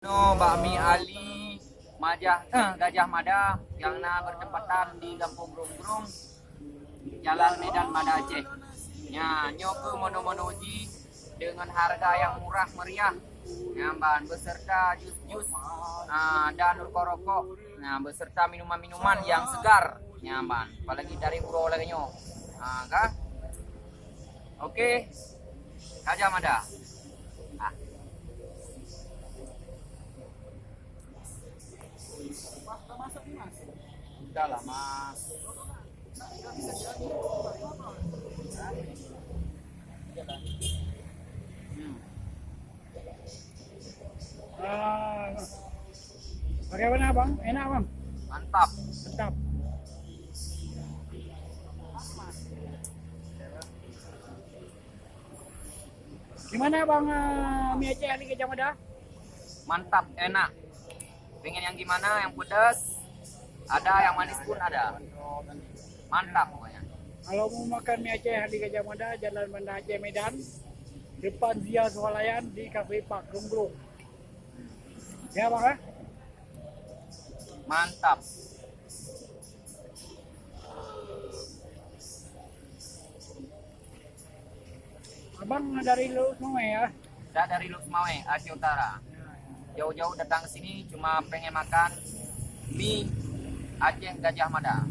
No, Bakmi Ali, Gajah Mada yang bertempatan di Kampung Grung-Grung, Jalan Medan Mada Aceh. Ya, nyoke mono-monoji dengan harga yang murah meriah. Ya, ban beserta jus-jus dan rokok-rokok. Nah, beserta minuman-minuman yang segar. Ya, ban. Apalagi dari Uro lagi nyo. Kah? Oke. Gajah Mada. Ah. Udah lah mas. Ah, bagaimana bang? Enak bang? Mantap. Tetap. Gimana bang mie Aceh di Gajah Mada? Mantap, enak. Pengen yang gimana? Yang pedas? Ada, yang manis pun ada. Mantap pokoknya. Kalau mau makan mie Aceh di Gajah Mada, Jalan Banda Aceh Medan, depan Zia Swalayan di Cafe Park Grung-Grung. Ya bang ya? Mantap. Abang dari lu semua ya? Saya dari Lukmawe, Aceh Utara. Jauh-jauh datang ke sini cuma pengen makan mie Aceh Gajah Mada.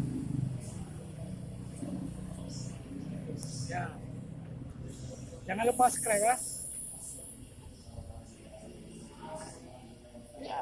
Ya. Jangan lupa subscribe ya. Ya.